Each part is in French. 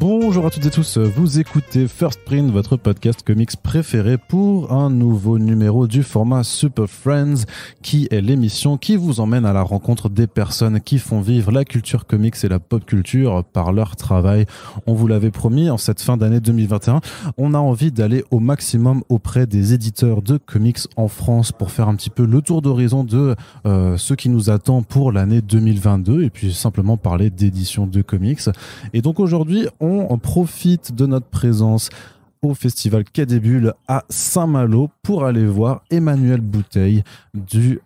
Bonjour à toutes et tous, vous écoutez First Print, votre podcast comics préféré pour un nouveau numéro du format Super Friends, qui est l'émission qui vous emmène à la rencontre des personnes qui font vivre la culture comics et la pop culture par leur travail. On vous l'avait promis, en cette fin d'année 2021, on a envie d'aller au maximum auprès des éditeurs de comics en France pour faire un petit peu le tour d'horizon de ce qui nous attend pour l'année 2022 et puis simplement parler d'édition de comics. Et donc aujourd'hui, on profite de notre présence au festival Quai des Bulles à Saint-Malo pour aller voir Emmanuel Bouteille de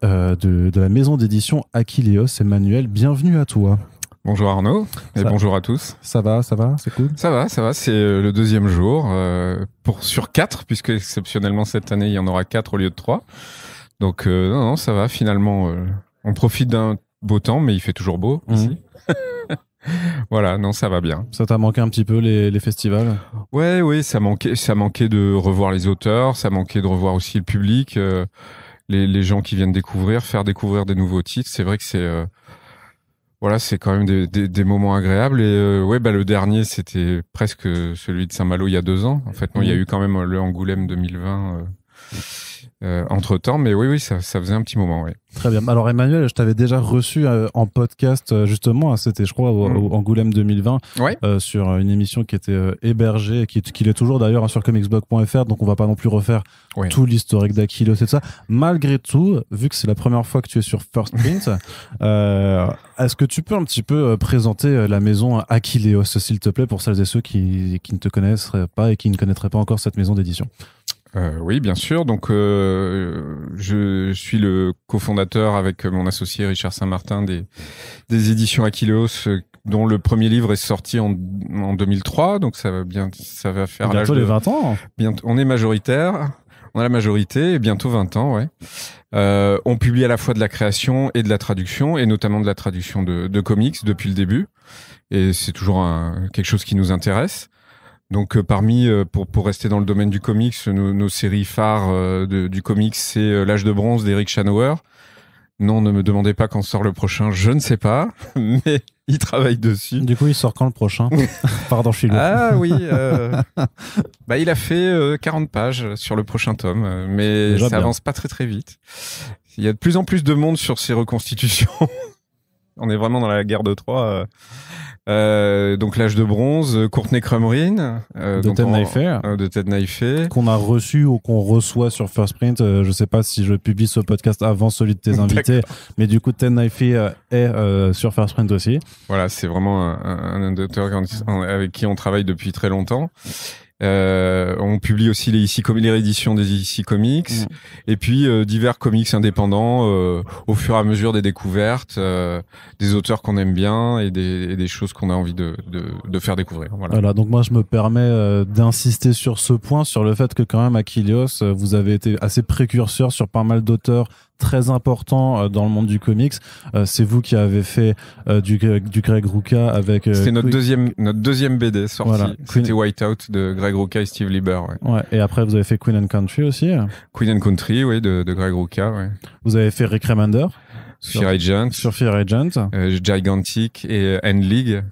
la maison d'édition Achilleos. Emmanuel, bienvenue à toi. Bonjour Arnaud et bonjour à tous. Ça va, c'est cool. Ça va, c'est le deuxième jour sur 4, puisque exceptionnellement cette année il y en aura 4 au lieu de 3. Donc non, ça va finalement. On profite d'un beau temps, mais il fait toujours beau ici. Voilà, non, ça va bien. Ça t'a manqué un petit peu les festivals ? Ouais, ça manquait de revoir les auteurs, ça manquait de revoir aussi le public, les gens qui viennent faire découvrir des nouveaux titres. C'est vrai que c'est quand même des moments agréables. Et le dernier, c'était presque celui de Saint-Malo il y a 2 ans. En fait, non, il y a eu quand même le Angoulême 2020 entre-temps, mais oui, ça faisait un petit moment, oui. Très bien. Alors Emmanuel, je t'avais déjà reçu en podcast justement, c'était je crois au Angoulême 2020, ouais. Sur une émission qui était hébergée, qui est toujours d'ailleurs sur comicsblog.fr, donc on va pas non plus refaire tout l'historique d'Achilleos et tout ça. Malgré tout, vu que c'est la première fois que tu es sur First Print, est-ce que tu peux un petit peu présenter la maison Achilleos, s'il te plaît, pour celles et ceux qui ne te connaisseraient pas et qui ne connaîtraient pas encore cette maison d'édition ? Oui, bien sûr. Donc, je suis le cofondateur avec mon associé Richard Saint-Martin des éditions Achilleos, dont le premier livre est sorti en 2003. Donc, ça va faire bientôt les 20 ans. On est majoritaire. On a la majorité et bientôt 20 ans, ouais. On publie à la fois de la création et de la traduction, et notamment de la traduction de comics depuis le début. Et c'est toujours quelque chose qui nous intéresse. Donc pour rester dans le domaine du comics, nos séries phares du comics, c'est L'Âge de bronze d'Eric Chenauer. Non, ne me demandez pas quand sort le prochain, je ne sais pas, mais il travaille dessus. Du coup, il sort quand le prochain ? Pardon, je suis lourd. Ah oui, il a fait 40 pages sur le prochain tome, mais déjà ça avance pas très très vite. Il y a de plus en plus de monde sur ces reconstitutions. On est vraiment dans la guerre de Troie. Donc L'Âge de bronze, Courtney Crumrin de Ted Naifeh, qu'on a reçu ou qu'on reçoit sur First Print. Je sais pas si je publie ce podcast avant celui de tes invités, mais du coup Ted Naifeh est sur First Print aussi. Voilà, c'est vraiment un auteur avec qui on travaille depuis très longtemps. On publie aussi les rééditions des IC Comics, et puis divers comics indépendants au fur et à mesure des découvertes, des auteurs qu'on aime bien et des choses qu'on a envie de faire découvrir. Voilà, donc moi je me permets d'insister sur ce point, sur le fait que quand même Achilleos, vous avez été assez précurseur sur pas mal d'auteurs très important dans le monde du comics. C'est vous qui avez fait du Greg Rucka avec... C'était notre deuxième BD sortie. Voilà. C'était Whiteout de Greg Rucka et Steve Lieber. Ouais. Et après, vous avez fait Queen and Country aussi. Queen and Country, oui, de Greg Rucka. Ouais. Vous avez fait Rick Remender. Fear Agent. Sur Fear Agent. Gigantic et N-League.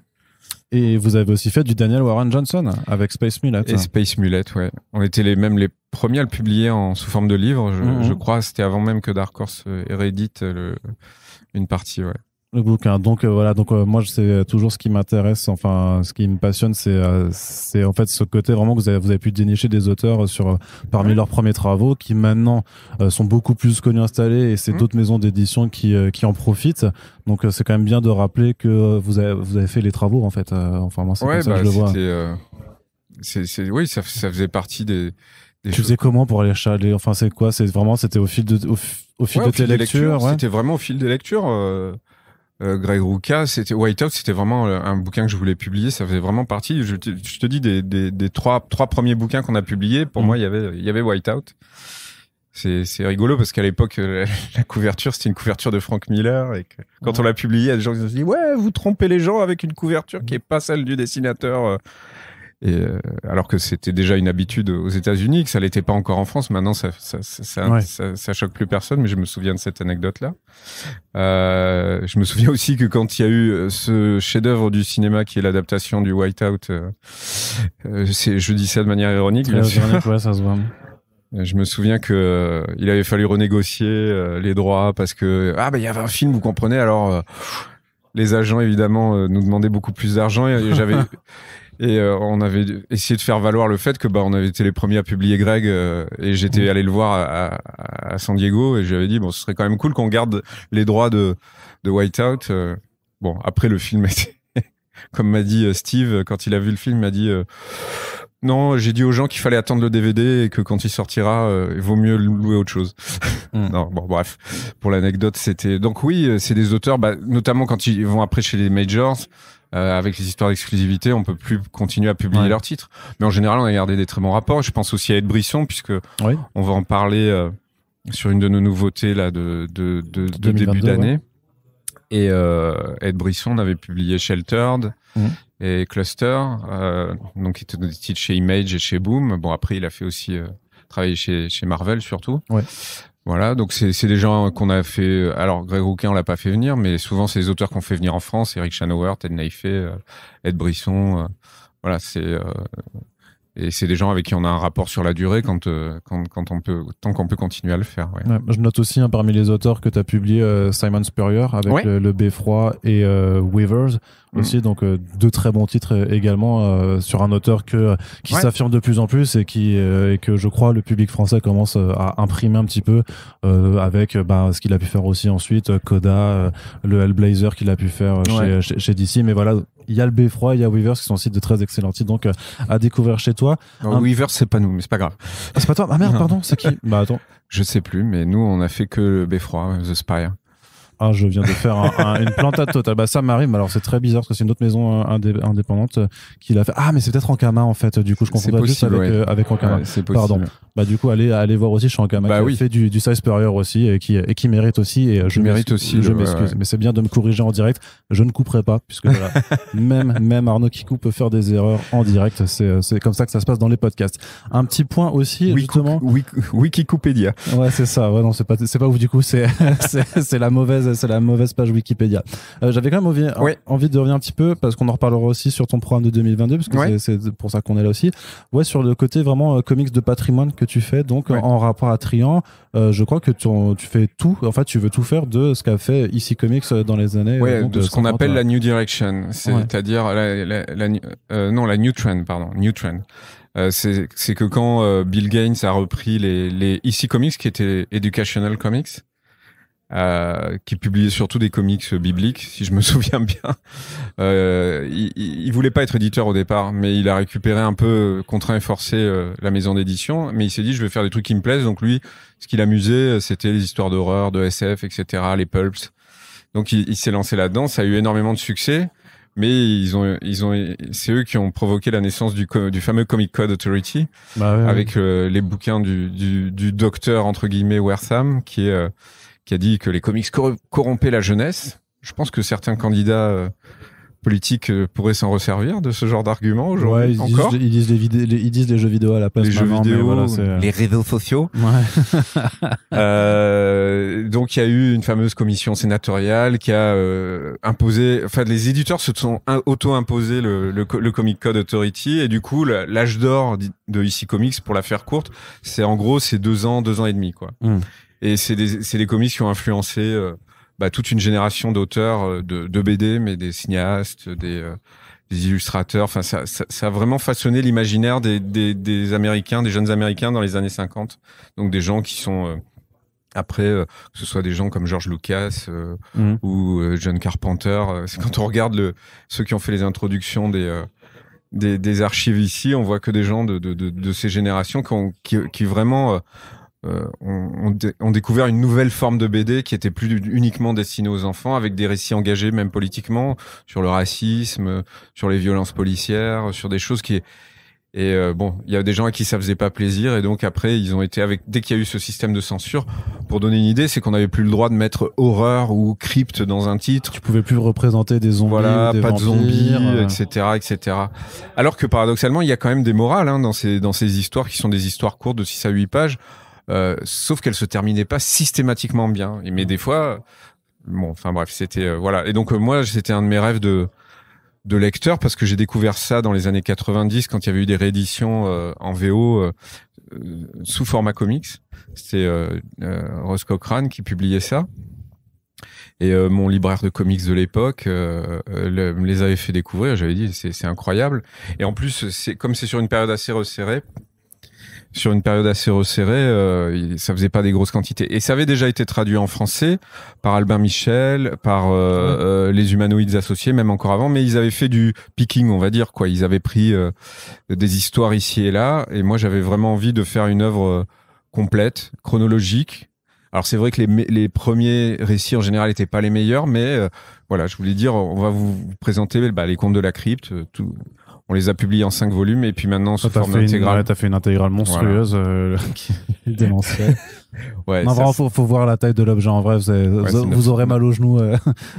Et vous avez aussi fait du Daniel Warren Johnson avec Space Mullet. Et Space Mullet, ouais. On était les premiers à le publier sous forme de livre. Je crois, c'était avant même que Dark Horse réédite une partie, ouais. Le bouquin. Donc moi c'est toujours ce qui m'intéresse, enfin ce qui me passionne, c'est en fait ce côté vraiment que vous avez pu dénicher des auteurs parmi leurs premiers travaux qui maintenant sont beaucoup plus connus, installés, et c'est d'autres maisons d'édition qui en profitent. Donc c'est quand même bien de rappeler que vous avez fait les travaux en fait. Enfin moi c'est comme ça que je le vois. Oui, ça faisait partie des tu faisais comment pour aller acheter, enfin c'est quoi, c'était au fil de tes lectures, ouais. C'était vraiment au fil des lectures. Greg Rucka, Whiteout, c'était vraiment un bouquin que je voulais publier. Ça faisait vraiment partie. Je te dis des trois premiers bouquins qu'on a publiés. Pour moi, il y avait Whiteout. C'est rigolo parce qu'à l'époque, la couverture, c'était une couverture de Frank Miller, et que, quand on l'a publié, il y a des gens qui se sont dit ouais, vous trompez les gens avec une couverture qui est pas celle du dessinateur. Et alors que c'était déjà une habitude aux États-Unis, que ça l'était pas encore en France. Maintenant, ça choque plus personne. Mais je me souviens de cette anecdote-là. Je me souviens aussi que quand il y a eu ce chef-d'œuvre du cinéma qui est l'adaptation du Whiteout, je dis ça de manière ironique, bien sûr. Ouais, ça se voit. Je me souviens que il avait fallu renégocier les droits parce que il y avait un film, vous comprenez. Alors les agents évidemment nous demandaient beaucoup plus d'argent et on avait essayé de faire valoir le fait que on avait été les premiers à publier Greg et j'étais allé le voir à San Diego et j'avais dit ce serait quand même cool qu'on garde les droits de Whiteout. Après le film était comme m'a dit Steve quand il a vu le film, il m'a dit non, j'ai dit aux gens qu'il fallait attendre le DVD et que quand il sortira, il vaut mieux louer autre chose. Non, bref. Pour l'anecdote, c'était... Donc oui, c'est des auteurs, notamment quand ils vont après chez les majors, avec les histoires d'exclusivité, on peut plus continuer à publier leurs titres. Mais en général, on a gardé des très bons rapports. Je pense aussi à Ed Brisson, puisque on va en parler sur une de nos nouveautés là de début d'année. Et Ed Brisson avait publié Sheltered et Cluster, donc qui étaient des titres chez Image et chez Boom. Après, il a fait aussi travailler chez Marvel surtout. Ouais. Voilà, donc c'est des gens qu'on a fait. Alors Greg Rucka, on l'a pas fait venir, mais souvent c'est les auteurs qu'on fait venir en France. Eric Chenauer, Ted Naifeh, Ed Brisson. Voilà, et c'est des gens avec qui on a un rapport sur la durée quand on peut, tant qu'on peut continuer à le faire. Ouais. Ouais, je note aussi parmi les auteurs que tu as publié Simon Spurrier avec le Beffroi et Weavers aussi, donc deux très bons titres également sur un auteur qui s'affirme de plus en plus et que je crois le public français commence à imprimer un petit peu avec ce qu'il a pu faire aussi ensuite, Coda, le Hellblazer qu'il a pu faire chez DC, mais voilà. Il y a le Beffroi, il y a Weavers qui sont aussi de très excellents titres, donc à découvrir chez toi. Weavers, c'est pas nous, mais c'est pas grave. Ah, c'est pas toi? Ah merde, pardon, c'est qui? Attends. Je sais plus, mais nous, on a fait que le Beffroi, The Spire. Ah, je viens de faire une plantade totale. Ça m'arrive, mais alors c'est très bizarre parce que c'est une autre maison indépendante qui l'a fait. Ah, mais c'est peut-être Ankama en fait. Du coup, je confonds plus avec Ankama. C'est possible. Pardon. Du coup, allez voir aussi chez Ankama qui a fait du size supérieur aussi et qui mérite aussi. Et je m'excuse, mais c'est bien de me corriger en direct. Je ne couperai pas puisque voilà, même Arnaud Kikou peut faire des erreurs en direct. C'est comme ça que ça se passe dans les podcasts. Un petit point aussi justement. Wikipédia. Ouais, c'est ça. Ouais, non, c'est pas ouf du coup. C'est la mauvaise page Wikipédia. J'avais quand même envie de revenir un petit peu parce qu'on en reparlera aussi sur ton programme de 2022 parce que c'est pour ça qu'on est là aussi. Ouais, sur le côté vraiment comics de patrimoine que tu fais, donc en rapport à Trian, je crois que tu fais tout. En fait, tu veux tout faire de ce qu'a fait ici Comics dans les années. De ce qu'on appelle la New Direction, c'est-à-dire la New Trend, pardon, New Trend. C'est que quand Bill Gaines a repris les EC Comics qui étaient Educational Comics, qui publiait surtout des comics bibliques, si je me souviens bien. Il voulait pas être éditeur au départ, mais il a récupéré un peu contraint et forcé la maison d'édition, mais il s'est dit je vais faire des trucs qui me plaisent. Donc lui, ce qui l'amusait, c'était les histoires d'horreur, de SF, etc., les pulps. Donc il s'est lancé là-dedans, ça a eu énormément de succès. Mais c'est eux qui ont provoqué la naissance du fameux Comic Code Authority, avec les bouquins du docteur entre guillemets Wertham, qui a dit que les comics corrompaient la jeunesse. Je pense que certains candidats politiques pourraient s'en resservir de ce genre d'argument aujourd'hui. Ils disent les jeux vidéo à la place. Les jeux vidéo, les réseaux sociaux. Donc il y a eu une fameuse commission sénatoriale qui a imposé. Enfin, les éditeurs se sont auto-imposés le Comic Code Authority et du coup l'âge d'or de EC Comics, pour la faire courte, c'est 2 ans et demi quoi. Et c'est des comics qui ont influencé toute une génération d'auteurs de BD, mais des cinéastes, des illustrateurs. Enfin, ça a vraiment façonné l'imaginaire des Américains, des jeunes Américains dans les années 50. Donc des gens qui sont après, que ce soit des gens comme George Lucas ou John Carpenter. C'est quand on regarde ceux qui ont fait les introductions des archives ici, on voit que des gens de ces générations qui vraiment ont découvert une nouvelle forme de BD qui était plus uniquement destinée aux enfants, avec des récits engagés même politiquement sur le racisme, sur les violences policières, sur des choses Et bon, il y a des gens à qui ça faisait pas plaisir, et donc après ils ont été dès qu'il y a eu ce système de censure, pour donner une idée, c'est qu'on n'avait plus le droit de mettre horreur ou crypte dans un titre. Tu pouvais plus représenter des zombies, voilà, ou des pas vampires, de zombies, etc. Alors que paradoxalement, il y a quand même des morales dans ces histoires qui sont des histoires courtes de 6 à 8 pages, sauf qu'elles se terminaient pas systématiquement bien. Mais des fois, bon, enfin bref, c'était voilà. Et donc moi, c'était un de mes rêves de lecteur, parce que j'ai découvert ça dans les années 90 quand il y avait eu des rééditions en VO sous format comics. C'était Ross Cochrane qui publiait ça. Et mon libraire de comics de l'époque me les avait fait découvrir. J'avais dit c'est incroyable. Et en plus, c'est sur une période assez resserrée. Ça faisait pas des grosses quantités. Et ça avait déjà été traduit en français par Albin Michel, par les Humanoïdes Associés, même encore avant. Mais ils avaient fait du picking, on va dire, quoi. Ils avaient pris des histoires ici et là. Et moi, j'avais vraiment envie de faire une œuvre complète, chronologique. Alors c'est vrai que les premiers récits en général n'étaient pas les meilleurs, mais voilà, je voulais dire, on va vous présenter les contes de la crypte. On les a publiés en 5 volumes, et puis maintenant sous forme intégrale. T'as fait une intégrale monstrueuse, voilà. Qui est démentielle. Ouais, non, vraiment, faut voir la taille de l'objet en vrai. Vous aurez mal aux genoux,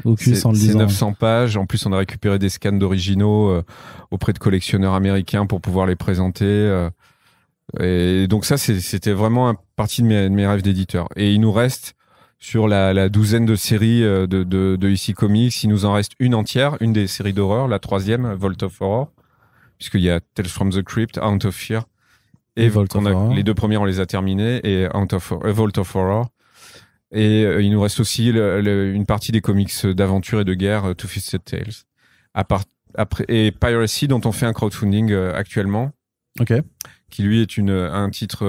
au cul sans le lisant. C'est 900 pages. En plus, on a récupéré des scans d'originaux auprès de collectionneurs américains pour pouvoir les présenter. Et donc ça, c'était vraiment partie de mes rêves d'éditeur. Et il nous reste sur la douzaine de séries de EC Comics, il nous en reste une entière, une des séries d'horreur, la 3e, Vault of Horror, puisqu'il y a Tales from the Crypt, Haunt of Fear, et les 2 premières on les a terminées, et Vault of Horror. Et il nous reste aussi une partie des comics d'aventure et de guerre, Two Fisted Tales. Et Piracy, dont on fait un crowdfunding actuellement. Ok. Qui lui est un titre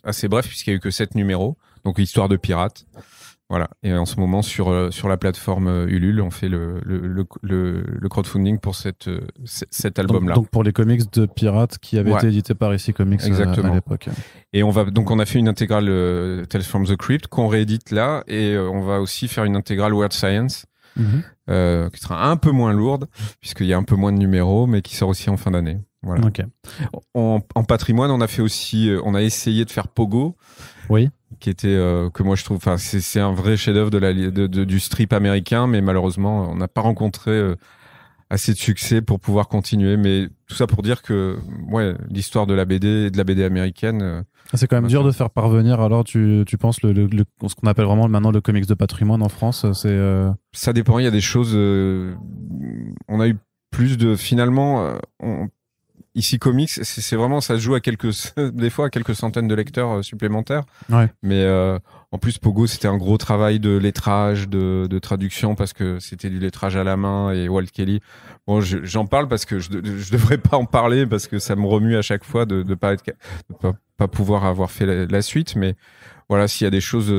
assez bref, puisqu'il n'y a eu que 7 numéros, donc histoire de pirates. Voilà. Et en ce moment, sur la plateforme Ulule, on fait le crowdfunding pour cet album-là. Donc pour les comics de pirates qui avaient été édités par EC Comics à l'époque. Et on a fait une intégrale Tales from the Crypt qu'on réédite là, et on va aussi faire une intégrale Weird Science, qui sera un peu moins lourde, puisqu'il y a un peu moins de numéros, mais qui sort aussi en fin d'année. Voilà. Okay. En patrimoine, on a essayé de faire Pogo. Oui. Qui était que moi je trouve, enfin c'est un vrai chef-d'œuvre du strip américain, mais malheureusement on n'a pas rencontré assez de succès pour pouvoir continuer. Mais tout ça pour dire que l'histoire de la BD américaine. C'est quand même dur de faire parvenir. Alors tu penses ce qu'on appelle vraiment maintenant le comics de patrimoine en France, Ça dépend. Il y a des choses. On a eu plus de finalement. Ici Comics, c'est vraiment, ça se joue des fois à quelques centaines de lecteurs supplémentaires. Ouais. Mais en plus Pogo, c'était un gros travail de lettrage, de traduction, parce que c'était du lettrage à la main, et Walt Kelly. Bon, j'en parle parce que je devrais pas en parler, parce que ça me remue à chaque fois de pas pouvoir avoir fait la suite. Mais voilà, s'il y a des choses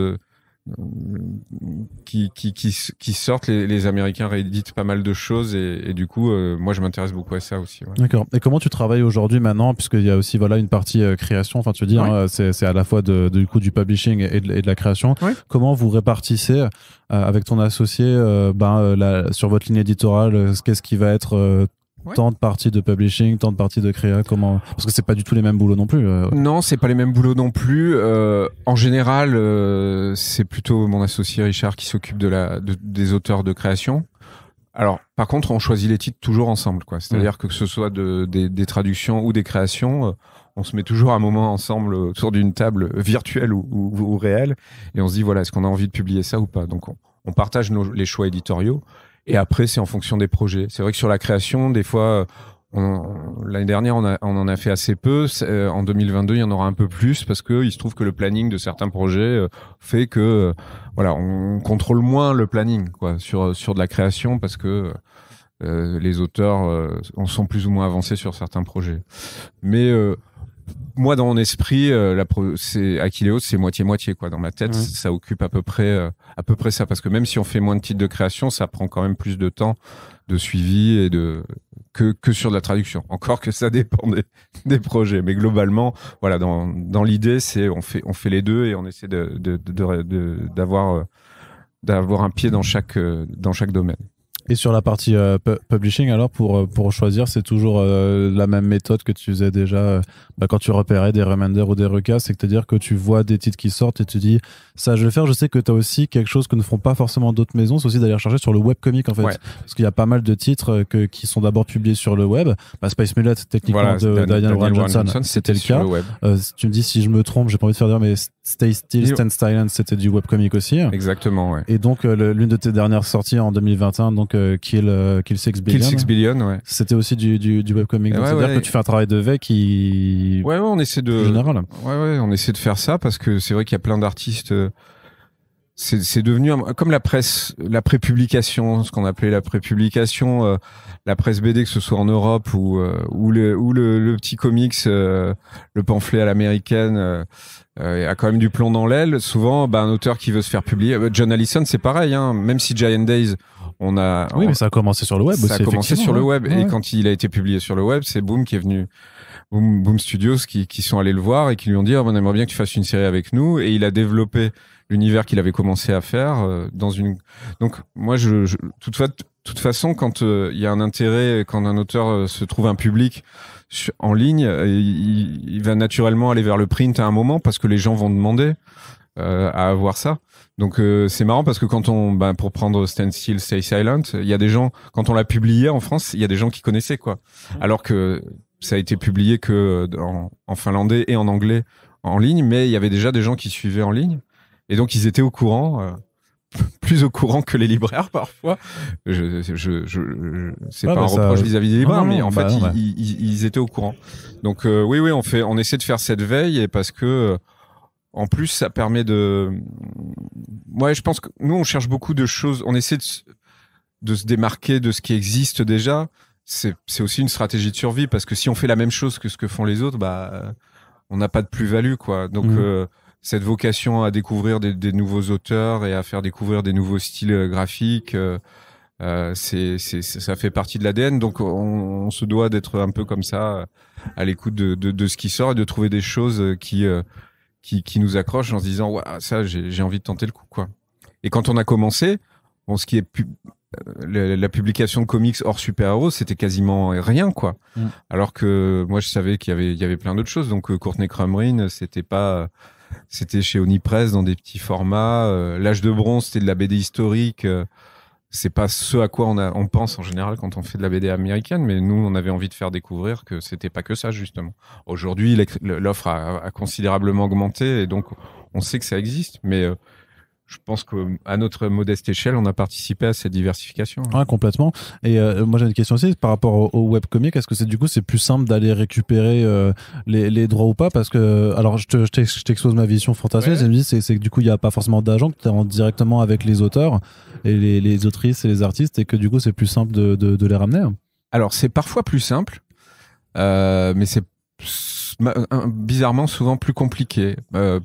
qui sortent, les Américains rééditent pas mal de choses, et du coup moi je m'intéresse beaucoup à ça aussi. Ouais. D'accord. Et comment tu travailles aujourd'hui maintenant, puisqu'il y a aussi une partie création, enfin tu veux dire, c'est à la fois du coup du publishing et de la création. Ouais. Comment vous répartissez avec ton associé sur votre ligne éditoriale, qu'est-ce qui va être tant de parties de publishing, tant de parties de créa, parce que c'est pas du tout les mêmes boulots non plus. Non, c'est pas les mêmes boulots non plus. En général, c'est plutôt mon associé Richard qui s'occupe des auteurs de création. Alors, par contre, on choisit les titres toujours ensemble, quoi. C'est-à-dire que ce soit des traductions ou des créations, on se met toujours un moment ensemble autour d'une table virtuelle ou réelle, et on se dit voilà, est-ce qu'on a envie de publier ça ou pas. Donc on partage les choix éditoriaux. Et après, c'est en fonction des projets. C'est vrai que sur la création, des fois, l'année dernière, on en a fait assez peu. En 2022, il y en aura un peu plus, parce que il se trouve que le planning de certains projets fait que, on contrôle moins le planning, quoi, sur de la création, parce que les auteurs sont plus ou moins avancés sur certains projets. Mais moi, dans mon esprit, c'est Akileos, c'est moitié-moitié, quoi. Dans ma tête, ça occupe à peu près ça, parce que même si on fait moins de titres de création, ça prend quand même plus de temps de suivi et que sur de la traduction. Encore que ça dépend des projets, mais globalement, voilà, dans l'idée, c'est on fait les deux, et on essaie d'avoir un pied dans chaque domaine. Et sur la partie publishing, alors pour choisir, c'est toujours la même méthode que tu faisais déjà quand tu repérais des reminders ou des recasts, c'est-à-dire que tu vois des titres qui sortent et tu dis ça je vais le faire. Je sais que tu as aussi quelque chose que ne font pas forcément d'autres maisons, c'est aussi d'aller chercher sur le webcomic en fait, parce qu'il y a pas mal de titres qui sont d'abord publiés sur le web. Despiced Mullet techniquement de Daniel Warren Johnson, c'était le cas. Tu me dis si je me trompe, j'ai pas envie de faire dire, mais Stay Still, Stand Silent, c'était du webcomic aussi. Exactement, ouais. Et donc l'une de tes dernières sorties en 2021, donc Kill 6 Billion. Kill 6 Billion, ouais. C'était aussi du webcomic. C'est-à-dire que tu fais un travail de veille qui. Ouais, on essaie de. Général. Ouais, on essaie de faire ça parce que c'est vrai qu'il y a plein d'artistes. C'est devenu comme la presse, la prépublication, ce qu'on appelait la prépublication, la presse BD, que ce soit en Europe ou le petit comics, le pamphlet à l'américaine, a quand même du plomb dans l'aile. Souvent, un auteur qui veut se faire publier, John Allison, c'est pareil, hein, même si Giant Days, mais ça a commencé sur le web aussi. Ça a commencé sur le web, et quand il a été publié sur le web, c'est Boom qui est venu. Boom Studios qui sont allés le voir et qui lui ont dit on aimerait bien que tu fasses une série avec nous, et il a développé l'univers qu'il avait commencé à faire donc moi toute façon quand il y a un intérêt, quand un auteur se trouve un public en ligne, il va naturellement aller vers le print à un moment parce que les gens vont demander à avoir ça. Donc c'est marrant parce que quand pour prendre Stand Still, Stay Silent, il y a des gens, quand on l'a publié en France, il y a des gens qui connaissaient quoi, alors que ça a été publié que en finlandais et en anglais en ligne, mais il y avait déjà des gens qui suivaient en ligne. Et donc, ils étaient au courant, plus au courant que les libraires parfois. C'est pas un reproche vis-à-vis des libraires, mais en fait, ils étaient au courant. Donc, oui, on essaie de faire cette veille, et parce que, en plus, ça permet de. Ouais, je pense que nous, on cherche beaucoup de choses. On essaie de se démarquer de ce qui existe déjà. C'est aussi une stratégie de survie, parce que si on fait la même chose que ce que font les autres, on n'a pas de plus-value, quoi. Donc, cette vocation à découvrir des nouveaux auteurs et à faire découvrir des nouveaux styles graphiques, ça fait partie de l'ADN. Donc on se doit d'être un peu comme ça, à l'écoute de ce qui sort, et de trouver des choses qui nous accrochent en se disant ça j'ai envie de tenter le coup, quoi. Et quand on a commencé, ce qui est la publication de comics hors super-héros, c'était quasiment rien, quoi. Alors que moi je savais qu'il y avait plein d'autres choses. Donc Courtney Crumrin, c'était chez Onipress dans des petits formats. L'âge de bronze, c'était de la BD historique. C'est pas ce à quoi on pense en général quand on fait de la BD américaine, mais nous, on avait envie de faire découvrir que c'était pas que ça, justement. Aujourd'hui, l'offre a considérablement augmenté, et donc on sait que ça existe, mais je pense qu'à notre modeste échelle, on a participé à cette diversification. Ouais, complètement. Et moi, j'ai une question aussi par rapport au webcomic. Est-ce que c'est plus simple d'aller récupérer les droits ou pas? Parce que, alors, je t'expose ma vision fantasmée. Je me dis, c'est que du coup, il n'y a pas forcément d'agent, que tu rentres directement avec les auteurs et les autrices et les artistes, et que du coup, c'est plus simple de les ramener. Alors, c'est parfois plus simple, mais c'est bizarrement souvent plus compliqué.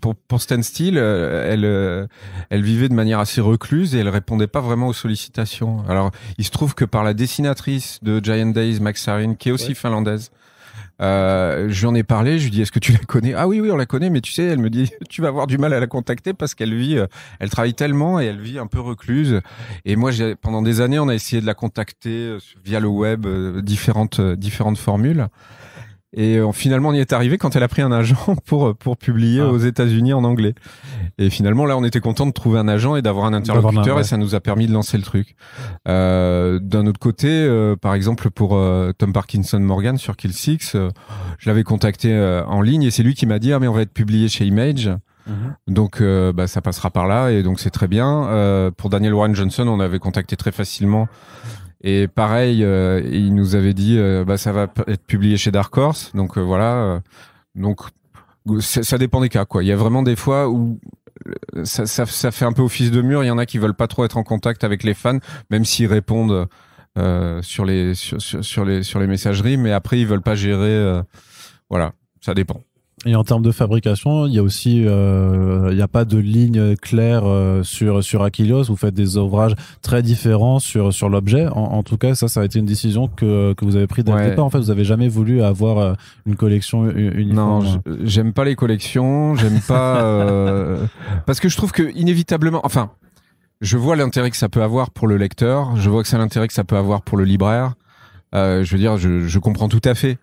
Pour Stand Still, elle vivait de manière assez recluse et elle répondait pas vraiment aux sollicitations. Alors, il se trouve que par la dessinatrice de Giant Days, Max Sarin, qui est aussi finlandaise, je lui en ai parlé, je lui dis est-ce que tu la connais? Ah oui, on la connaît, mais tu sais, elle me dit tu vas avoir du mal à la contacter parce qu'elle elle travaille tellement et elle vit un peu recluse. Et moi, pendant des années, on a essayé de la contacter via le web, différentes formules. Et finalement, on y est arrivé quand elle a pris un agent pour publier aux États-Unis en anglais. Et finalement, là, on était content de trouver un agent et d'avoir un interlocuteur, et ça nous a permis de lancer le truc. D'un autre côté, par exemple, pour Tom Parkinson Morgan sur Kill 6, je l'avais contacté en ligne, et c'est lui qui m'a dit mais on va être publié chez Image. Donc ça passera par là, et donc c'est très bien. Pour Daniel Warren Johnson, on avait contacté très facilement. Et pareil, il nous avait dit ça va être publié chez Dark Horse. Donc voilà. Donc ça dépend des cas, quoi. Il y a vraiment des fois où ça fait un peu office de mur. Il y en a qui veulent pas trop être en contact avec les fans, même s'ils répondent sur les messageries, mais après ils veulent pas gérer. Voilà, ça dépend. Et en termes de fabrication, il y a aussi, il n'y a pas de ligne claire sur Achilles. Vous faites des ouvrages très différents sur l'objet. En tout cas, ça a été une décision que vous avez prise dès le départ. En fait, vous avez jamais voulu avoir une collection uniforme. Non, j'aime pas les collections. J'aime pas parce que je trouve que inévitablement, enfin, je vois l'intérêt que ça peut avoir pour le lecteur, je vois que c'est l'intérêt que ça peut avoir pour le libraire. Je veux dire, je comprends tout à fait.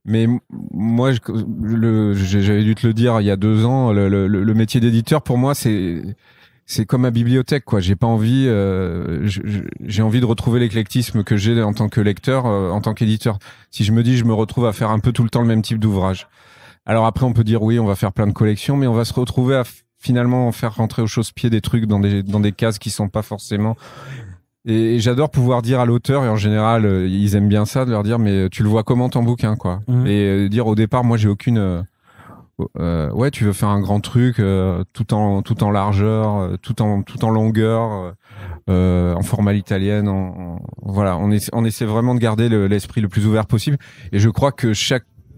Mais moi, j'avais dû te le dire il y a 2 ans, le métier d'éditeur, pour moi, c'est comme ma bibliothèque, quoi. J'ai pas envie, j'ai envie de retrouver l'éclectisme que j'ai en tant que lecteur, en tant qu'éditeur. Si je me dis, je me retrouve à faire un peu tout le temps le même type d'ouvrage. Alors après, on peut dire oui, on va faire plein de collections, mais on va se retrouver à finalement faire rentrer au chausse-pied des trucs dans des cases qui sont pas forcément. Et j'adore pouvoir dire à l'auteur, et en général, ils aiment bien ça, de leur dire, mais tu le vois comment ton bouquin, quoi. Et dire au départ, moi, j'ai aucune. Ouais, tu veux faire un grand truc, tout en largeur, tout en longueur, en format italienne. Voilà, on essaie vraiment de garder l'esprit le plus ouvert possible. Et je crois que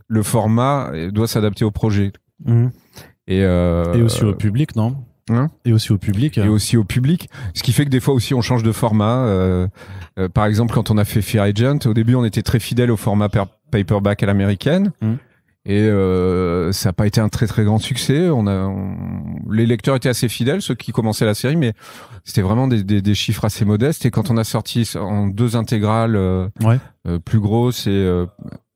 le format doit s'adapter au projet. Et aussi au public, non? Et aussi au public. Et aussi au public. Ce qui fait que des fois aussi on change de format. Par exemple, quand on a fait Fear Agent, au début on était très fidèle au format paperback à l'américaine. Et ça n'a pas été un très très grand succès. Les lecteurs étaient assez fidèles, ceux qui commençaient la série, mais c'était vraiment des chiffres assez modestes. Et quand on a sorti en 2 intégrales plus grosses,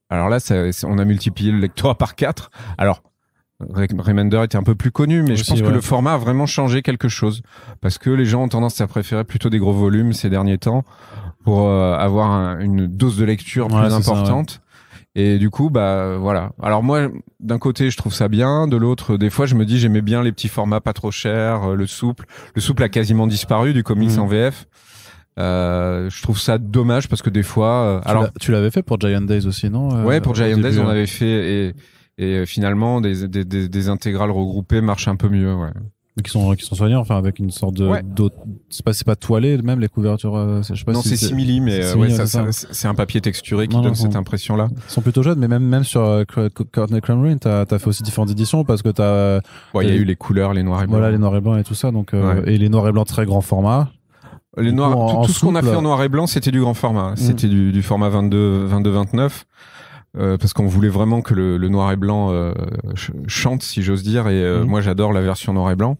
alors là, on a multiplié le lectorat par 4. Alors, Remender était un peu plus connu, mais aussi, je pense que le format a vraiment changé quelque chose. Parce que les gens ont tendance à préférer plutôt des gros volumes ces derniers temps pour avoir une dose de lecture plus importante. Ça, et du coup, bah voilà. Alors moi, d'un côté, je trouve ça bien. De l'autre, des fois, je me dis, j'aimais bien les petits formats pas trop chers, le souple. Le souple a quasiment disparu du comics en VF. Je trouve ça dommage parce que des fois... tu l'avais fait pour Giant Days aussi, non? Ouais, pour Giant Days, on avait fait... Et finalement, des intégrales regroupées marchent un peu mieux, ouais. Qui sont soignés, enfin, avec une sorte de, c'est pas toilé, même, les couvertures, je sais pas non, si c'est simili, mais c'est un papier texturé qui donne cette impression-là. Ils sont plutôt jeunes, mais même sur Courtney Crumrin, t'as fait aussi différentes éditions parce que il y a eu les couleurs, les noirs et blancs. Voilà, les noirs et blancs et tout ça, donc, et les noirs et blancs très grand format. Les noirs, tout ce qu'on a fait en noir et blanc, c'était du grand format. C'était du format 22-29. Parce qu'on voulait vraiment que le noir et blanc chante, si j'ose dire, et moi j'adore la version noir et blanc.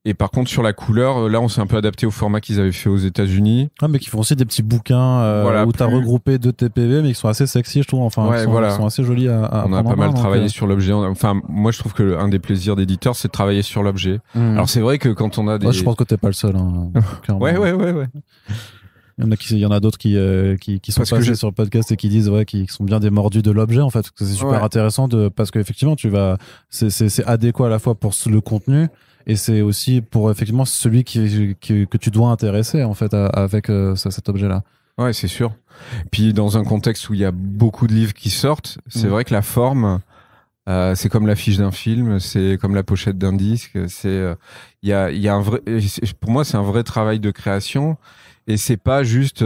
Et par contre sur la couleur, là on s'est un peu adapté au format qu'ils avaient fait aux États-Unis. Ah, mais qui font aussi des petits bouquins où t'as regroupé 2 TPB, mais qui sont assez sexy, je trouve. Enfin, ils sont assez jolis à on a pas mal travaillé sur l'objet. Enfin, moi je trouve que un des plaisirs d'éditeur, c'est de travailler sur l'objet. Alors c'est vrai que quand on a des... Moi, je pense que t'es pas le seul. Hein, ouais. Il y en a d'autres qui sont passés sur le podcast et qui disent qui sont bien des mordus de l'objet, en fait. C'est super intéressant parce qu'effectivement c'est adéquat à la fois pour le contenu et c'est aussi pour effectivement celui que tu dois intéresser, en fait, avec cet objet-là. Ouais, c'est sûr. Puis dans un contexte où il y a beaucoup de livres qui sortent, c'est vrai que la forme, c'est comme l'affiche d'un film, c'est comme la pochette d'un disque, il y a un vrai, pour moi c'est un vrai travail de création. Et c'est pas juste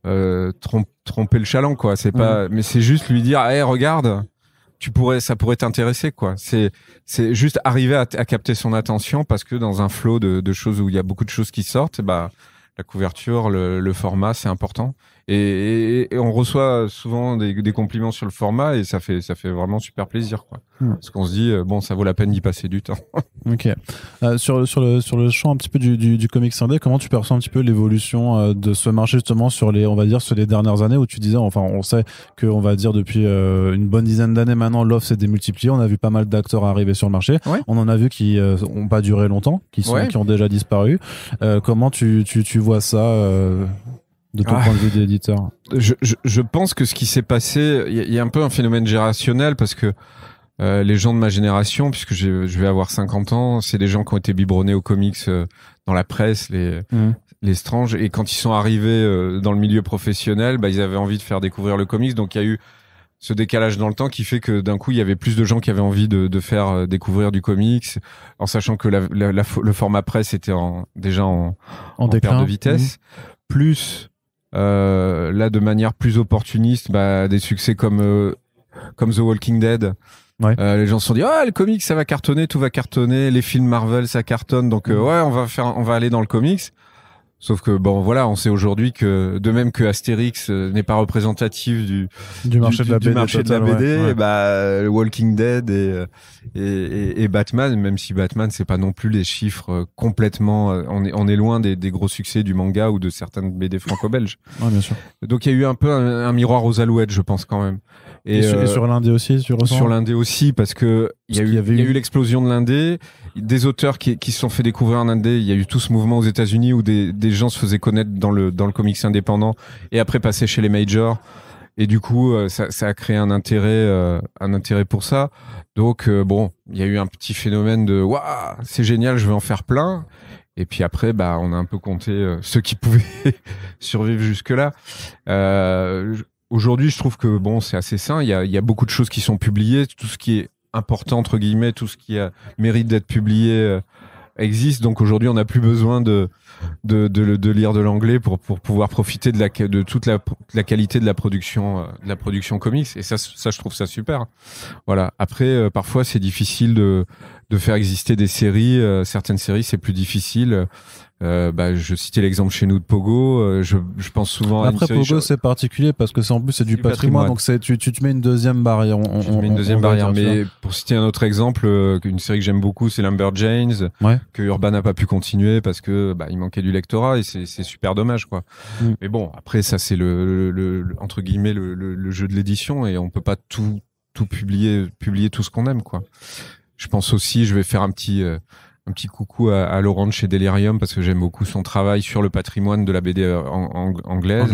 tromper le chaland, quoi. C'est pas, mais c'est juste lui dire, hey, regarde, ça pourrait t'intéresser, quoi. C'est juste arriver à capter son attention parce que dans un flot de choses où il y a beaucoup de choses qui sortent, bah la couverture, le format, c'est important. Et on reçoit souvent des compliments sur le format et ça fait vraiment super plaisir, quoi. Parce qu'on se dit bon, ça vaut la peine d'y passer du temps. Ok. Sur le champ un petit peu du comics indé, comment tu perçois un petit peu l'évolution de ce marché justement sur les dernières années où tu disais, enfin on sait que on va dire depuis une bonne dizaine d'années maintenant l'offre s'est démultipliée, on a vu pas mal d'acteurs arriver sur le marché, on en a vu qui ont pas duré longtemps, qui ont déjà disparu. Comment tu vois ça de ton point de vue d'éditeur? Je pense que ce qui s'est passé, il y a un peu un phénomène générationnel parce que les gens de ma génération, puisque je vais avoir 50 ans, c'est des gens qui ont été biberonnés aux comics dans la presse, les Strange, et quand ils sont arrivés dans le milieu professionnel, bah, ils avaient envie de faire découvrir le comics, donc il y a eu ce décalage dans le temps qui fait que d'un coup il y avait plus de gens qui avaient envie de faire découvrir du comics, en sachant que le format presse était déjà en perte de vitesse, plus là de manière plus opportuniste, bah, des succès comme The Walking Dead. Les gens se sont dit le comics ça va cartonner, tout va cartonner, les films Marvel ça cartonne, donc on va aller dans le comics. Sauf que bon, voilà, on sait aujourd'hui que de même que Astérix n'est pas représentatif du marché de la BD, marché de la BD, ouais. bah Walking Dead et Batman, même si Batman c'est pas non plus les chiffres complètement, on est loin des gros succès du manga ou de certaines BD franco-belges. Ouais, bien sûr. Donc il y a eu un peu un miroir aux alouettes, je pense quand même. Et sur l'indé aussi, tu ressens? Sur l'indé aussi, parce que il y a eu l'explosion de l'indé, des auteurs qui se sont fait découvrir en indé. Il y a eu tout ce mouvement aux États-Unis où des gens se faisaient connaître dans le comics indépendant et après passer chez les majors. Et du coup, ça a créé un intérêt pour ça. Donc bon, il y a eu un petit phénomène de waouh, c'est génial, je vais en faire plein. Et puis après, bah, on a un peu compté ceux qui pouvaient survivre jusque-là. Aujourd'hui, je trouve que bon, c'est assez sain. Il y a beaucoup de choses qui sont publiées. Tout ce qui est important, entre guillemets, tout ce qui mérite d'être publié existe. Donc aujourd'hui, on n'a plus besoin de lire de l'anglais pour pouvoir profiter de toute la qualité de la production comics. Et ça, je trouve ça super. Voilà. Après, parfois, c'est difficile de faire exister des séries. Certaines séries, c'est plus difficile. Je citais l'exemple chez nous de Pogo. Je pense souvent après à une Pogo, c'est particulier parce que c'est du patrimoine. Donc tu te mets une deuxième barrière. Mais pour citer un autre exemple, une série que j'aime beaucoup, c'est Lumberjanes, que Urban n'a pas pu continuer parce que il manquait du lectorat et c'est super dommage, quoi. Mais bon, après ça c'est le entre guillemets le jeu de l'édition et on peut pas tout publier tout ce qu'on aime, quoi. Je pense aussi, je vais faire un petit coucou à Laurent de chez Delirium parce que j'aime beaucoup son travail sur le patrimoine de la BD anglaise.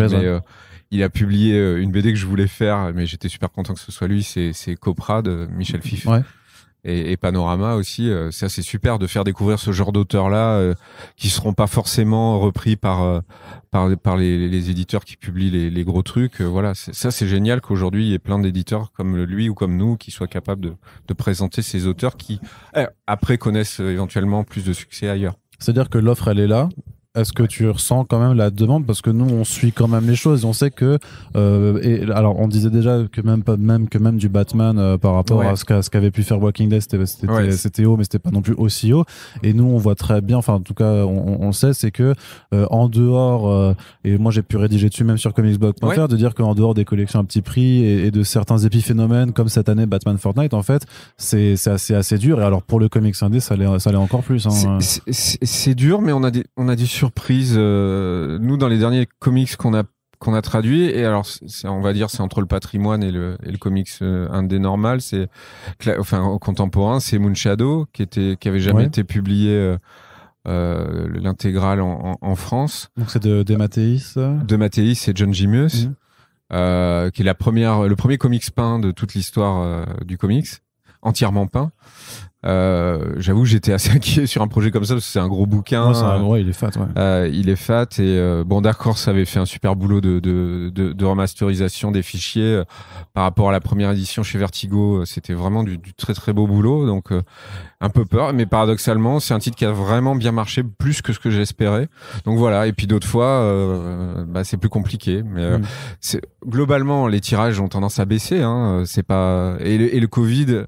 Il a publié une BD que je voulais faire, mais j'étais super content que ce soit lui. C'est Copra de Michel Fif. Ouais. Et Panorama aussi. Ça, c'est super de faire découvrir ce genre d'auteurs-là qui seront pas forcément repris par les éditeurs qui publient les gros trucs. Voilà, ça c'est génial qu'aujourd'hui il y ait plein d'éditeurs comme lui ou comme nous qui soient capables de présenter ces auteurs qui après connaissent éventuellement plus de succès ailleurs. C'est-à-dire que l'offre elle est là. Est-ce que tu ressens quand même la demande parce que nous on suit quand même les choses, on sait que et alors on disait déjà que même du Batman par rapport à ce qu'avait pu faire Walking Dead c'était haut mais c'était pas non plus aussi haut et nous on voit très bien, enfin en tout cas on le sait, c'est que en dehors et moi j'ai pu rédiger dessus même sur comicsblog.fr de dire qu'en dehors des collections à petit prix et de certains épiphénomènes comme cette année Batman Fortnite en fait c'est assez dur et alors pour le comics indé ça l'est encore plus, hein. C'est dur mais on a des surprise. Nous, dans les derniers comics qu'on a traduits, et alors on va dire c'est entre le patrimoine et le comics indé normal, contemporain, c'est Moonshadow qui avait jamais été publié l'intégrale en France. Donc c'est de Mathéis. De Mathéis et John Jimus, qui est le premier comics peint de toute l'histoire du comics, entièrement peint. J'avoue que j'étais assez inquiet sur un projet comme ça parce que c'est un gros bouquin. Il est fat. Il est fat et Dark Horse avait fait un super boulot de remasterisation des fichiers par rapport à la première édition chez Vertigo. C'était vraiment du très très beau boulot, donc un peu peur, mais paradoxalement c'est un titre qui a vraiment bien marché, plus que ce que j'espérais. Donc voilà. Et puis d'autres fois c'est plus compliqué, mais globalement les tirages ont tendance à baisser, hein. C'est pas et le Covid,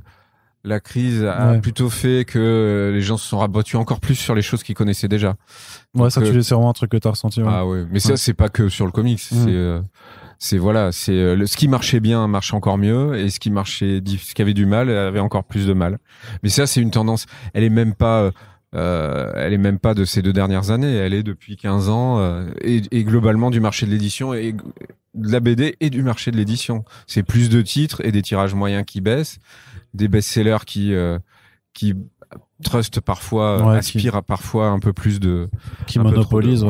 la crise a plutôt fait que les gens se sont rabattus encore plus sur les choses qu'ils connaissaient déjà. Ouais, donc, ça, c'est vraiment un truc que t'as ressenti. Ouais. Ah ouais, mais ça, c'est pas que sur le comics. Ce qui marchait bien marche encore mieux, et ce qui avait du mal avait encore plus de mal. Mais ça, c'est une tendance. Elle est même pas de ces 2 dernières années. Elle est depuis 15 ans et globalement du marché de l'édition et de la BD et du marché de l'édition. C'est plus de titres et des tirages moyens qui baissent. Des best-sellers qui trustent parfois, aspirent à parfois un peu plus de... Qui monopolisent,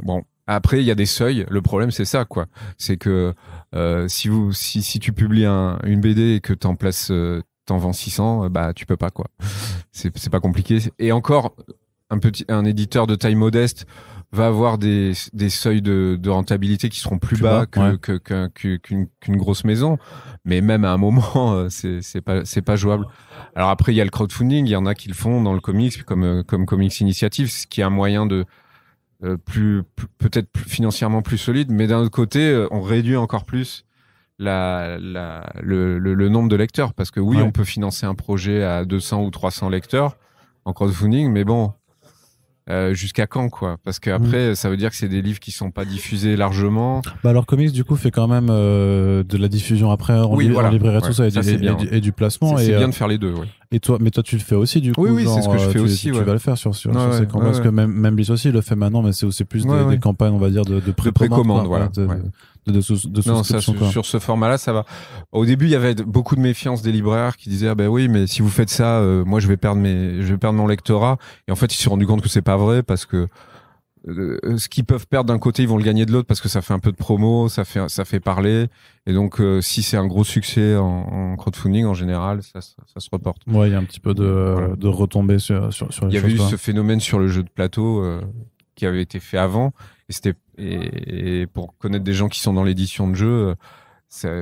Bon, après, il y a des seuils. Le problème, c'est ça, quoi. C'est que si tu publies une BD et que t'en vends 600, tu peux pas, quoi. C'est pas compliqué. Et encore, un éditeur de taille modeste va avoir des seuils de rentabilité qui seront plus bas qu'une grosse maison, mais même à un moment c'est pas jouable. Alors après il y a le crowdfunding, il y en a qui le font dans le comics comme Comics Initiative, ce qui est un moyen de peut-être financièrement plus solide, mais d'un autre côté on réduit encore plus le nombre de lecteurs, parce que on peut financer un projet à 200 ou 300 lecteurs en crowdfunding, mais bon, Jusqu'à quand, quoi? Parce qu'après, ça veut dire que c'est des livres qui sont pas diffusés largement. Bah alors Comics du coup fait quand même de la diffusion après en librairie, tout ça, et du placement. C'est bien de faire les deux, ouais. Et toi, mais toi tu le fais aussi du coup. Oui, c'est ce que je fais aussi. Tu vas le faire sur ces campagnes, parce que même Bliss aussi le fait maintenant, mais c'est plus des campagnes, on va dire, de précommande, voilà. Non, ça, sur ce format-là, ça va. Au début, il y avait beaucoup de méfiance des libraires qui disaient, ah ben oui, mais si vous faites ça, moi je vais perdre mon lectorat. Et en fait, ils se sont rendus compte que c'est pas vrai, parce que ce qu'ils peuvent perdre d'un côté, ils vont le gagner de l'autre, parce que ça fait un peu de promo, ça fait parler. Et donc, si c'est un gros succès en crowdfunding, en général, ça se reporte. Ouais, il y a un petit peu de retombées sur les choses. Il y avait eu ce phénomène sur le jeu de plateau qui avait été fait avant. Et pour connaître des gens qui sont dans l'édition de jeux,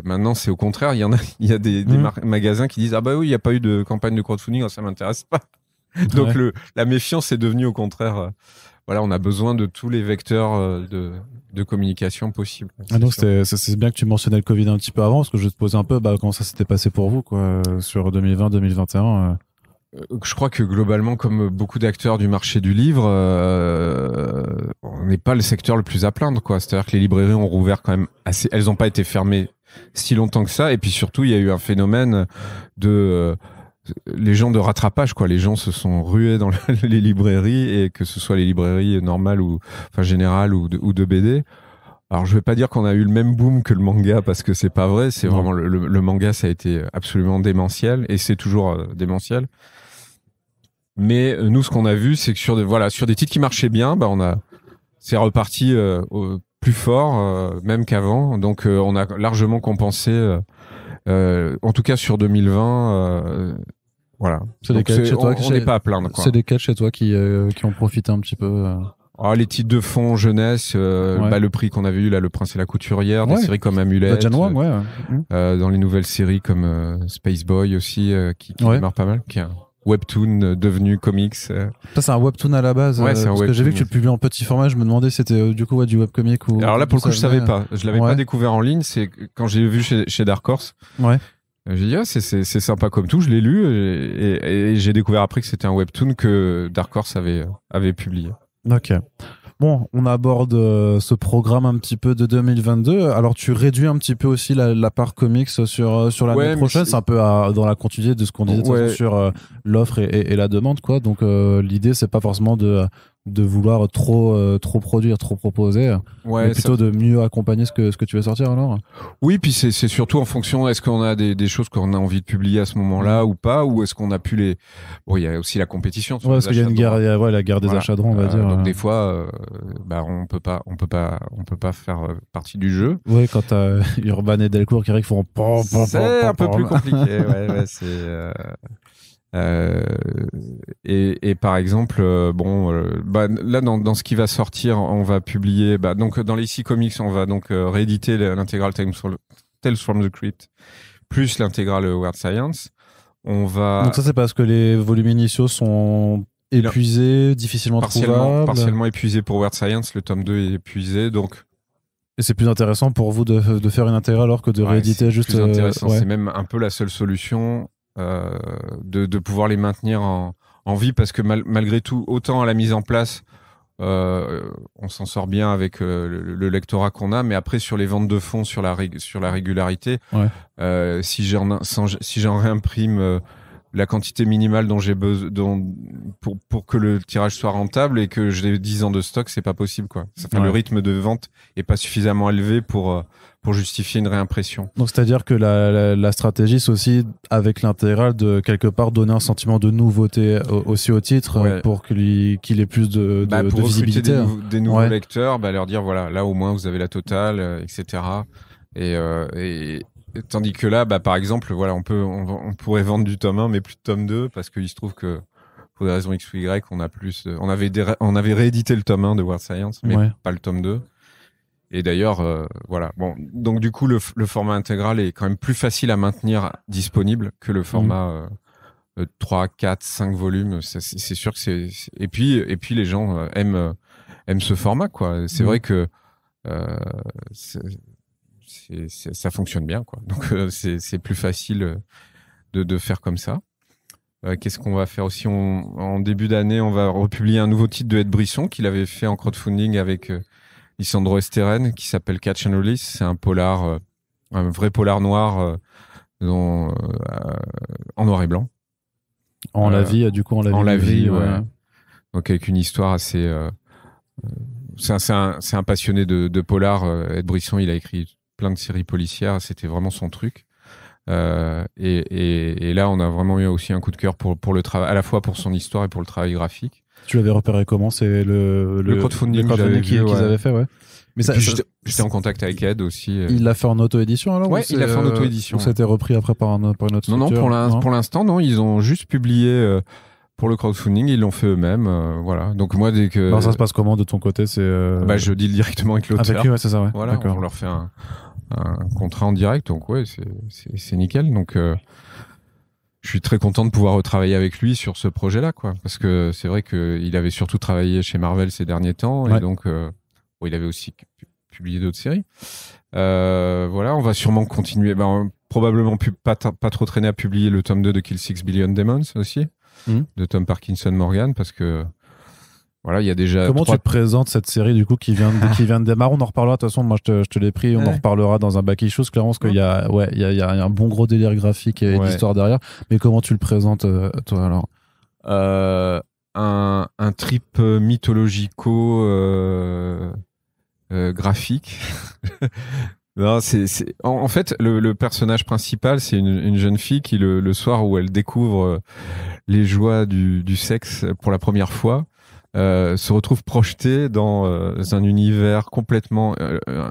maintenant c'est au contraire. Il y a des magasins qui disent, ah bah oui, il n'y a pas eu de campagne de crowdfunding, ça m'intéresse pas. Donc la méfiance est devenue au contraire. Voilà, on a besoin de tous les vecteurs de communication possibles. Donc c'est bien que tu mentionnais le Covid un petit peu avant, parce que je vais te poser un peu comment ça s'était passé pour vous, quoi, sur 2020-2021. Je crois que globalement, comme beaucoup d'acteurs du marché du livre, on n'est pas le secteur le plus à plaindre, quoi. C'est-à-dire que les librairies ont rouvert quand même elles n'ont pas été fermées si longtemps que ça. Et puis surtout, il y a eu un phénomène de les gens de rattrapage, quoi. Les gens se sont rués dans les librairies, et que ce soit les librairies normales ou générales ou de BD. Alors je vais pas dire qu'on a eu le même boom que le manga, parce que c'est pas vrai. C'est vraiment le manga, ça a été absolument démentiel, et c'est toujours démentiel. Mais nous, ce qu'on a vu, c'est que sur des titres qui marchaient bien, c'est reparti plus fort, même qu'avant. Donc, on a largement compensé, en tout cas sur 2020. Voilà. C'est lesquels chez toi on n'est pas à plaindre, quoi. C'est lesquels chez toi qui ont profité un petit peu les titres de fond jeunesse, le prix qu'on avait eu là, Le Prince et la Couturière, des séries comme Amulette, dans les nouvelles séries comme Space Boy aussi, qui démarre pas mal, qui est un webtoon devenu comics. Ça, c'est un webtoon à la base. Ouais, c'est un parce que j'ai vu que tu le publiais en petit format. Je me demandais si c'était du coup du webcomic ou. Alors là, pour le coup, je savais pas. Je l'avais pas découvert en ligne. C'est quand j'ai vu chez Dark Horse. Ouais. J'ai dit, c'est sympa comme tout. Je l'ai lu, et j'ai découvert après que c'était un webtoon que Dark Horse avait publié. Ok. Bon, on aborde ce programme un petit peu de 2022. Alors, tu réduis un petit peu aussi la part comics sur l'année prochaine. C'est un peu dans la continuité de ce qu'on disait sur l'offre et la demande, quoi. Donc, l'idée, c'est pas forcément de vouloir trop produire, trop proposer, mais plutôt de mieux accompagner ce que tu veux sortir, alors. Oui, puis c'est surtout en fonction, est-ce qu'on a des choses qu'on a envie de publier à ce moment-là ou pas, ou est-ce qu'on a pu les. Bon, il y a aussi la compétition. Parce qu'il y a une guerre, la guerre des achats de droits, on va dire. Donc des fois, on peut pas faire partie du jeu. Oui, quand t'as Urban et Delcourt qui font. C'est un peu plus compliqué. C'est. Et par exemple, là dans ce qui va sortir, on va publier, donc dans les 6 comics, on va donc rééditer l'intégrale Tales from the Crypt plus l'intégrale Weird Science. Donc ça, c'est parce que les volumes initiaux sont épuisés, difficilement trouvables. Partiellement épuisés pour Weird Science, le tome 2 est épuisé, donc. Et c'est plus intéressant pour vous de faire une intégrale alors que de rééditer juste. C'est plus intéressant. C'est même un peu la seule solution. De pouvoir les maintenir en vie, parce que malgré tout, autant à la mise en place, on s'en sort bien avec le lectorat qu'on a, mais après sur les ventes de fonds, sur la régularité, si j'en réimprime la quantité minimale dont j'ai besoin pour que le tirage soit rentable et que j'ai 10 ans de stock, c'est pas possible, quoi. Le rythme de vente est pas suffisamment élevé pour justifier une réimpression. Donc c'est-à-dire que la stratégie, c'est aussi avec l'intégrale de quelque part donner un sentiment de nouveauté aussi au titre, pour qu'il ait plus de visibilité. Pour recruter des nouveaux lecteurs, leur dire voilà, là au moins vous avez la totale, etc. Et tandis que là, par exemple, voilà, on pourrait vendre du tome 1 mais plus de tome 2, parce qu'il se trouve que pour des raisons X ou Y, on avait réédité le tome 1 de Weird Science, mais pas le tome 2. Et d'ailleurs, voilà. Bon, donc du coup, le format intégral est quand même plus facile à maintenir disponible que le format 3, 4, 5 volumes. C'est sûr que c'est. Et puis les gens aiment ce format, quoi. C'est vrai que ça fonctionne bien, quoi. Donc c'est plus facile de faire comme ça. Qu'est-ce qu'on va faire aussi en début d'année, on va republier un nouveau titre de Ed Brisson qu'il avait fait en crowdfunding avec Lisandro Esteren, qui s'appelle Catch and Release. C'est un polar, un vrai polar noir en noir et blanc. En la vie, du coup, en la vie, ouais. ouais. Donc avec une histoire assez. C'est un passionné de polar. Ed Brisson, il a écrit plein de séries policières. C'était vraiment son truc. Et là, on a vraiment eu aussi un coup de cœur pour le travail, à la fois pour son histoire et pour le travail graphique. Tu l'avais repéré comment? C'est le crowdfunding, qu'ils avaient fait, ouais. Mais j'étais en contact avec Ed aussi. Il l'a fait en auto-édition alors? Ouais, il l'a fait en auto-édition. Ou c'était repris après par une autre structure? Non, pour l'instant, non. Ils ont juste publié pour le crowdfunding, ils l'ont fait eux-mêmes. Voilà. Donc moi, dès que. Alors ça se passe comment de ton côté? Je deal directement avec l'auteur. Avec lui, ouais, c'est ça, ouais. Voilà, d'accord. on leur fait un contrat en direct, donc ouais, c'est nickel. Donc je suis très content de pouvoir retravailler avec lui sur ce projet-là, quoi. Parce que c'est vrai qu'il avait surtout travaillé chez Marvel ces derniers temps, et donc il avait aussi publié d'autres séries. Voilà, on va sûrement continuer. Probablement pas trop traîner à publier le tome 2 de Kill 6 Billion Demons aussi, de Tom Parkinson Morgan, parce que voilà, il y a déjà. Comment tu te présentes cette série du coup qui vient de démarrer? On en reparlera. De toute façon, moi je te l'ai pris. On en reparlera dans un back issues clairement, parce qu'il y a un bon gros délire graphique et d'histoire derrière. Mais comment tu le présentes toi alors? Un trip mythologico graphique. Non, en fait le personnage principal, c'est une jeune fille qui le soir où elle découvre les joies du sexe pour la première fois, se retrouve projetée dans un univers complètement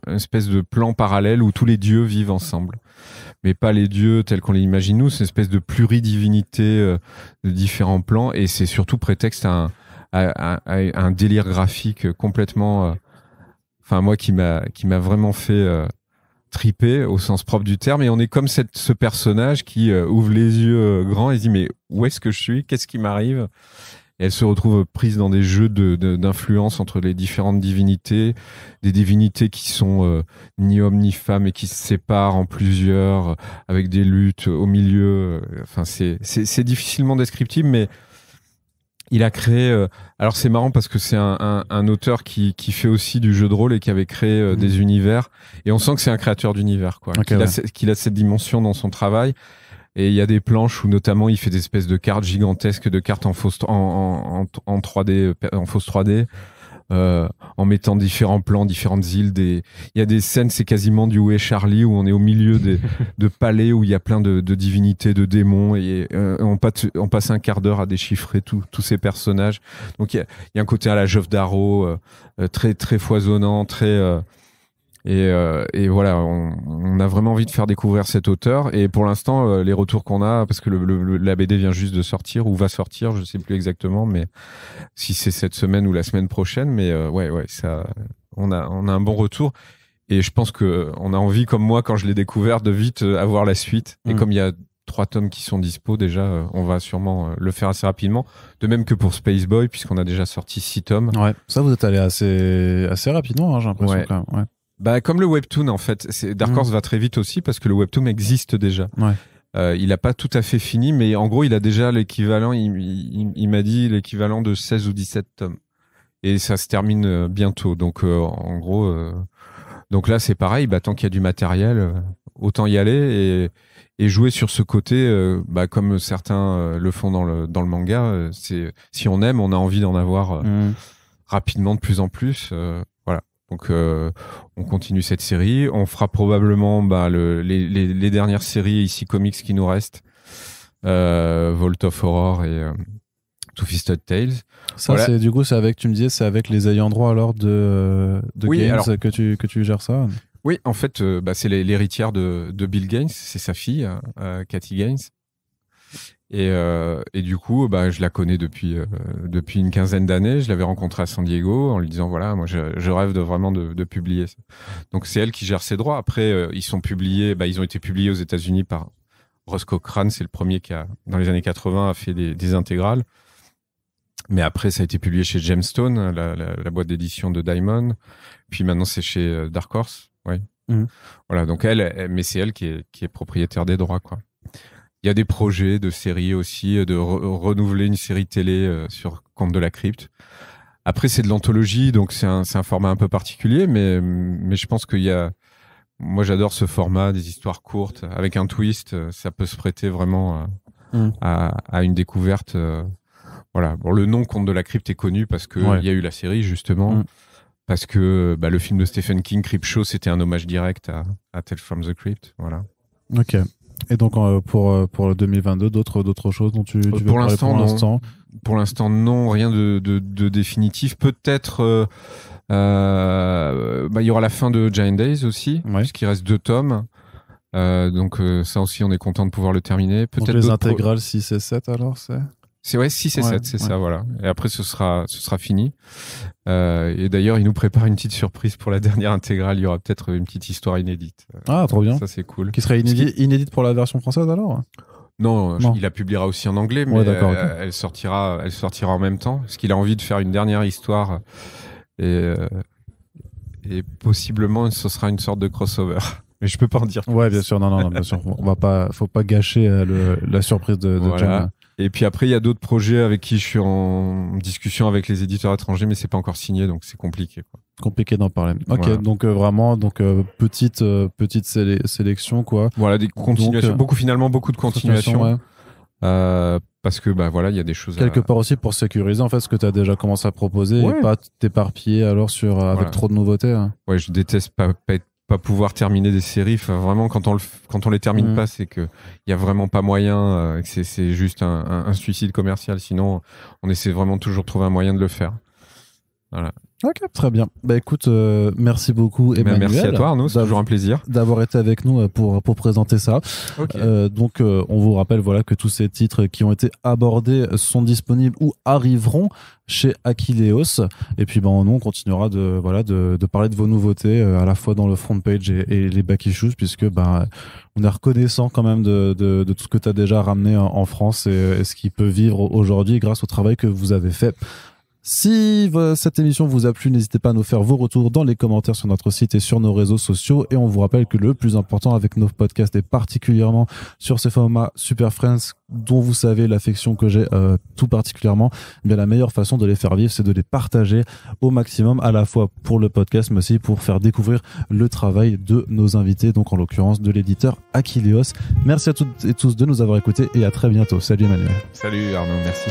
une espèce de plan parallèle où tous les dieux vivent ensemble, mais pas les dieux tels qu'on les imagine nous. C'est une espèce de pluridivinité de différents plans, et c'est surtout prétexte à un délire graphique complètement moi qui m'a vraiment fait triper au sens propre du terme. Et on est comme ce personnage qui ouvre les yeux grands et se dit mais où est-ce que je suis, qu'est-ce qui m'arrive? Et elle se retrouve prise dans des jeux d'influence entre les différentes divinités, des divinités qui sont ni hommes ni femmes et qui se séparent en plusieurs, avec des luttes au milieu. Enfin, c'est difficilement descriptible, mais il a créé. Alors c'est marrant parce que c'est un auteur qui fait aussi du jeu de rôle et qui avait créé des univers. Et on sent que c'est un créateur d'univers, quoi. Okay, qu'il a cette dimension dans son travail. Et il y a des planches où notamment il fait des espèces de cartes gigantesques, de cartes en 3D, en fausse 3D, en mettant différents plans, différentes îles. Il y a des scènes, c'est quasiment du Où est Charlie, où on est au milieu de palais où il y a plein de divinités, de démons, et on passe un quart d'heure à déchiffrer tous ces personnages. Donc il y a un côté à la Geoff Darrow, très très foisonnant, très et voilà, on a vraiment envie de faire découvrir cet auteur. Et pour l'instant, les retours qu'on a, parce que la BD vient juste de sortir ou va sortir, je sais plus exactement, mais si c'est cette semaine ou la semaine prochaine, mais ça, on a un bon retour. Et je pense que on a envie, comme moi, quand je l'ai découvert, de vite avoir la suite. Et comme il y a 3 tomes qui sont dispo déjà, on va sûrement le faire assez rapidement. De même que pour Space Boy, puisqu'on a déjà sorti 6 tomes. Ouais, ça vous êtes allé assez rapidement, hein, j'ai l'impression quand même. Ouais. Comme le webtoon, en fait. Dark Horse va très vite aussi parce que le webtoon existe déjà. Ouais. Il a pas tout à fait fini, mais en gros, il a déjà l'équivalent, il m'a dit l'équivalent de 16 ou 17 tomes. Et ça se termine bientôt. Donc, en gros, donc là, c'est pareil, tant qu'il y a du matériel, autant y aller et jouer sur ce côté, comme certains le font dans le manga. Si on aime, on a envie d'en avoir rapidement de plus en plus. Voilà. Donc on continue cette série. On fera probablement les dernières séries ici comics qui nous restent, Vault of Horror et Two-Fisted Tales. Ça, voilà. C'est du coup, tu me disais, c'est avec les ayants droit alors de Gaines que tu gères ça. Oui, en fait, c'est l'héritière de Bill Gaines, c'est sa fille, Cathy Gaines. Et du coup, je la connais depuis une quinzaine d'années. Je l'avais rencontrée à San Diego en lui disant voilà, moi je rêve vraiment de publier ça. Donc c'est elle qui gère ses droits. Après, ils ont été publiés aux États-Unis par Ross Cochrane, c'est le premier qui dans les années 80 a fait des intégrales. Mais après, ça a été publié chez Gemstone, la boîte d'édition de Diamond. Puis maintenant, c'est chez Dark Horse. Ouais. Voilà. Donc mais c'est elle qui est propriétaire des droits, quoi. Il y a des projets de séries aussi, de renouveler une série télé sur Contes de la Crypte. Après, c'est de l'anthologie, donc c'est un format un peu particulier, mais je pense qu'il y a... Moi, j'adore ce format, des histoires courtes, avec un twist. Ça peut se prêter vraiment à une découverte. Voilà. Bon, le nom Contes de la Crypte est connu parce que il y a eu la série, justement. Parce que le film de Stephen King, Creepshow, c'était un hommage direct à Tales from the Crypt. Voilà. Ok. Et donc pour le 2022, d'autres choses dont tu veux pour parler l'instant, pour l'instant? Pour l'instant, non, rien de définitif. Peut-être, il y aura la fin de Giant Days aussi, puisqu'il reste 2 tomes. Donc ça aussi, on est content de pouvoir le terminer. Peut-être donc les intégrales 6 et 7 alors c'est 6 et 7, c'est ça, voilà. Et après, ce sera fini. Et d'ailleurs, il nous prépare une petite surprise pour la dernière intégrale. Il y aura peut-être une petite histoire inédite. Ah, trop bien. Ça, c'est cool. Qui serait inédite pour la version française alors? Non, il la publiera aussi en anglais, mais elle sortira en même temps. Parce qu'il a envie de faire une dernière histoire. Et possiblement, ce sera une sorte de crossover. Mais je peux pas en dire plus. Ouais, bien sûr. Non, bien sûr. Faut pas gâcher la surprise de John. Et puis après, il y a d'autres projets avec qui je suis en discussion avec les éditeurs étrangers, mais c'est pas encore signé, donc c'est compliqué, quoi. Compliqué d'en parler. Ok, voilà. donc vraiment, petite sélection, quoi. Voilà, des continuations, beaucoup de continuations. Ouais. Parce que il y a des choses. Quelque part aussi pour sécuriser en fait ce que tu as déjà commencé à proposer et pas t'éparpiller alors avec trop de nouveautés. Hein. Ouais, je déteste pas pouvoir terminer des séries. Enfin, vraiment, quand on les termine pas, c'est que il y a vraiment pas moyen. C'est juste un suicide commercial. Sinon, on essaie vraiment toujours de trouver un moyen de le faire. Voilà. Ok, très bien. Écoute, merci beaucoup Emmanuel. Merci à toi Arnaud, c'est toujours un plaisir d'avoir été avec nous pour présenter ça. Okay. Donc on vous rappelle que tous ces titres qui ont été abordés sont disponibles ou arriveront chez Akileos. Et puis nous on continuera de parler de vos nouveautés à la fois dans le front page et les back issues, puisque on est reconnaissant quand même de tout ce que tu as déjà ramené en France et ce qui peut vivre aujourd'hui grâce au travail que vous avez fait. Si cette émission vous a plu, n'hésitez pas à nous faire vos retours dans les commentaires sur notre site et sur nos réseaux sociaux. Et on vous rappelle que le plus important avec nos podcasts et particulièrement sur ce format Super Friends dont vous savez l'affection que j'ai tout particulièrement, la meilleure façon de les faire vivre, c'est de les partager au maximum, à la fois pour le podcast, mais aussi pour faire découvrir le travail de nos invités, donc en l'occurrence de l'éditeur Akileos. Merci à toutes et tous de nous avoir écoutés et à très bientôt. Salut Emmanuel. Salut Arnaud, merci.